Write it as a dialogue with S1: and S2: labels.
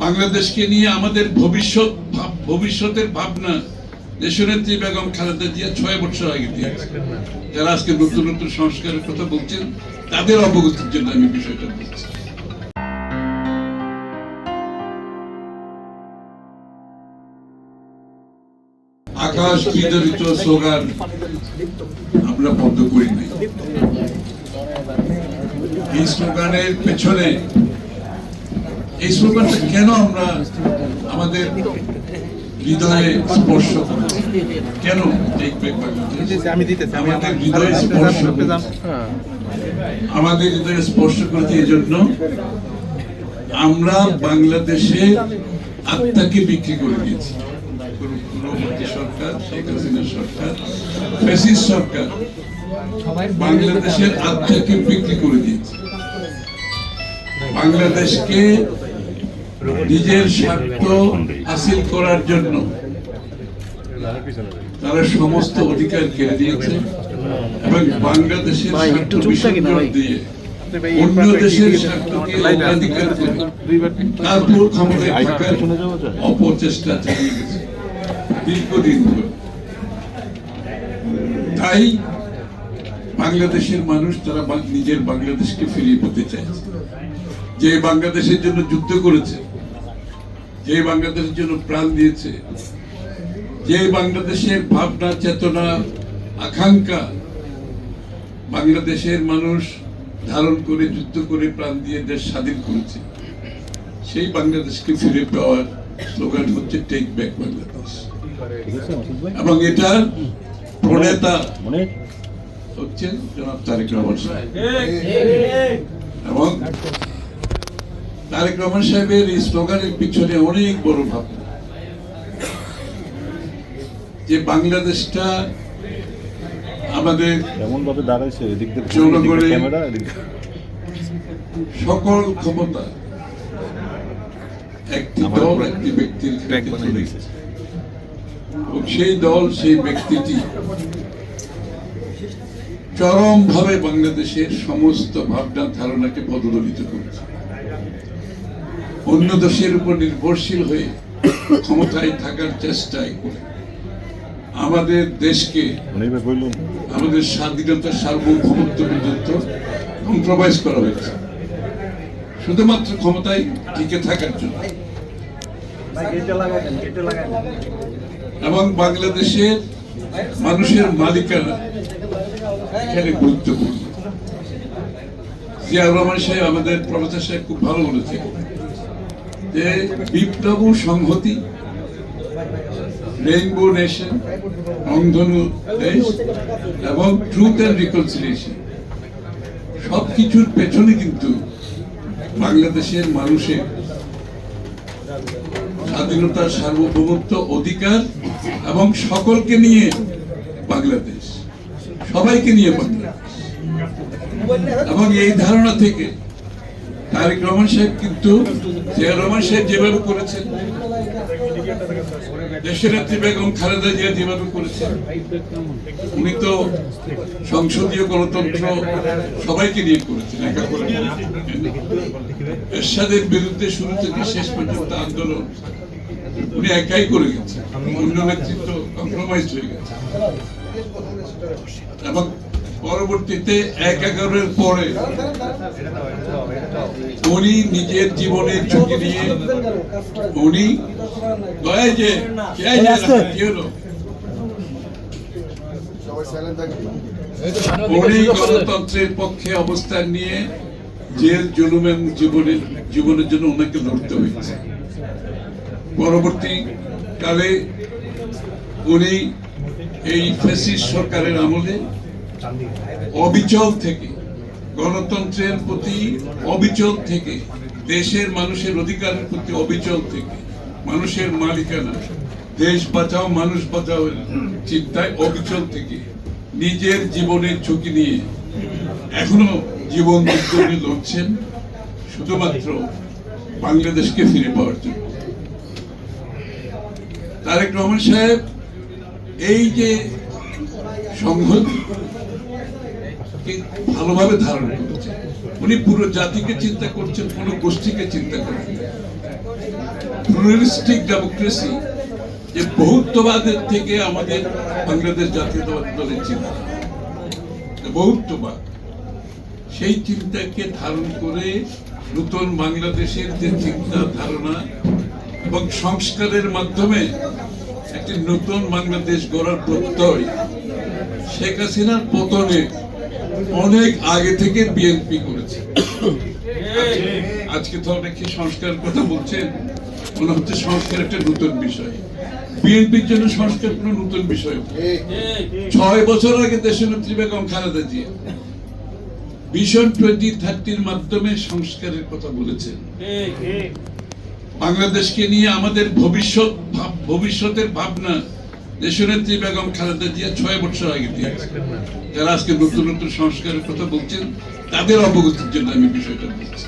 S1: বাংলাদেশকে নিয়ে আমাদের ভবিষ্যতের ভাবনা দেশনেত্রী বেগম খালেদা জিয়া 6 বছর আগে দিয়েছে। যারা আজকে নতুন নতুন সংস্কারের কথা বলছেন তাদের অবগতির জন্য আমি বিষয়টা বলছি। আকাশ বিদরিত স্লোগান আমরা বন্ধ করি নাই। এই স্লোগানের পেছনে এই স্লোগানটা কেন আমরা আমাদের হৃদয়ে স্পর্শ করি, কেন আমাদের হৃদয়ে স্পর্শ করছি? এই জন্য আমরা বাংলাদেশে আত্মাকে বিক্রি করে দিয়েছি। সরকার, শেখ হাসিনা সরকার, ফ্যাসিস্ট সরকার বাংলাদেশের আত্মাকে বিক্রি করে দিয়েছে। বাংলাদেশকে নিজের স্বার্থ হাসিল করার জন্য তারা সমস্ত অধিকার কেড়ে দিয়েছে এবং বাংলাদেশের স্বার্থ বিসর্জন দিয়ে অন্য দেশের স্বার্থকে অগ্রাধিকার করে তারপর ক্ষমতায় থাকার অপচেষ্টা চালিয়ে গেছে দীর্ঘদিন ধরে। তাই বাংলাদেশের মানুষ তারা নিজের বাংলাদেশকে ফিরিয়ে পেতে চাইছে। যে বাংলাদেশের জন্য যুদ্ধ করেছে, যে বাংলাদেশের জন্য প্রাণ দিয়েছে, যে বাংলাদেশের ভাবনা, চেতনা, আকাঙ্ক্ষা বাংলাদেশের মানুষ ধারণ করে যুদ্ধ করে প্রাণ দিয়ে দেশ স্বাধীন করেছে, সেই বাংলাদেশকে ফিরে পাওয়ার স্লোগান হচ্ছে টেক ব্যাক বাংলাদেশ। এবং এটার প্রণেতা হচ্ছেন জনাব তারেক রহমান সাহেব। এবং তারেক রহমান সাহেবের এই স্লোগানের পিছনে অনেক বড় ভাবনা, যে বাংলাদেশটা আমাদের জনগণের সকল ক্ষমতা একটি দল, একটি ব্যক্তির সেই দল, সেই ব্যক্তিটি চরমভাবে বাংলাদেশের সমস্ত ভাবনা ধারণাকে পদদলিত করেছে। অন্য দেশের উপর নির্ভরশীল হয়ে ক্ষমতায় থাকার চেষ্টায় করে আমাদের দেশকে, আমাদের স্বাধীনতার সার্বভৌমত্ব পর্যন্ত কম্প্রোমাইজ করা হয়েছে শুধুমাত্র ক্ষমতায় টিকে থাকার জন্য। এবং বাংলাদেশের মানুষের মালিকানা এখানে গুরুত্বপূর্ণ। জিয়াউর রহমান সাহেব, আমাদের প্রফেসর সাহেব খুব ভালো বলেছে যে বিপ্লব সংহতি, রেইনবো নেশন, রংধনু দেশ এবং ট্রুথ এন্ড রিকনসিলিয়েশন, সবকিছুর পেছনে কিন্তু বাংলাদেশের মানুষের স্বাধীনতার সার্বভৌমত্ব, অধিকার এবং সকলকে নিয়ে বাংলাদেশ, সবাইকে নিয়ে বাংলাদেশ। এবং এই ধারণা থেকে তারেক রহমান সাহেব কিন্তু, জিয়াউর রহমান সাহেব যেভাবে করেছেন, দেশনেত্রী বেগম খালেদা জিয়া যেভাবে করেছেন, উনি তো সংসদীয় গণতন্ত্র সবাইকে নিয়ে করেছেন, একা করে। এরশাদের বিরুদ্ধে শুরু থেকে শেষ পর্যন্ত আন্দোলন উনি একাই করে গেছেন, অন্য নেতৃত্ব কম্প্রোমাইজ হয়ে গেছে। এবং পরবর্তীতে ১/১১-এর পরে উনি নিজের জীবনের ঝুঁকি নিয়ে উনি গণতন্ত্রের পক্ষে অবস্থান নিয়ে জেল, জুলুম এবং জীবনের জন্য ওনাকে লড়তে হয়েছে। পরবর্তী কালে উনি এই ফ্যাসিস্ট সরকারের আমলে অবিচল থেকে, গণতন্ত্রের প্রতি অবিচল থেকে, দেশের মানুষের অধিকারের প্রতি অবিচল থেকে, মানুষের মালিকানা, দেশ বাঁচাও মানুষ বাঁচাও চিন্তায় অবিচল থেকে নিজের জীবনের ঝুঁকি নিয়ে এখনো জীবন যুদ্ধ লড়ছেন শুধুমাত্র বাংলাদেশকে ফিরে পাওয়ার জন্য। তারেক রহমান সাহেব এই যে সংহতি ভালোভাবে ধারণ করছেন, উনি পুরো জাতিকে চিন্তা করছেন, পুরো গোষ্ঠীকে চিন্তা করছেন। প্লুরালিস্টিক ডেমোক্রেসি, যে বহুত্ববাদের থেকে আমাদের বাংলাদেশ জাতীয়তাবাদী দলের চিন্তা, বহুত্ববাদ, সেই চিন্তাকে ধারণ করে নতুন বাংলাদেশের যে চিন্তা ধারণা এবং সংস্কারের মাধ্যমে একটি নতুন বাংলাদেশ গড়ার প্রত্যয় শেখ হাসিনার পতনে অনেক আগে থেকে বিএনপি করেছে। আজকে তো অনেকে সংস্কারের কথা বলছেন, মনে হচ্ছে সংস্কার একটা নতুন বিষয়। বিএনপির জন্য সংস্কার কোনো নতুন বিষয়। 6 বছর আগে দেশনেত্রী বেগম খালেদা জিয়া ভিশন 2030 মাধ্যমে সংস্কারের কথা বলেছেন। বাংলাদেশকে নিয়ে আমাদের ভবিষ্যতের ভাবনা দেশনেত্রী বেগম খালেদা জিয়া 6 বছর আগে দিয়েছে। যারা আজকে নতুন নতুন সংস্কারের কথা বলছেন তাদের অবগতির জন্য আমি বিষয়টা বলছি।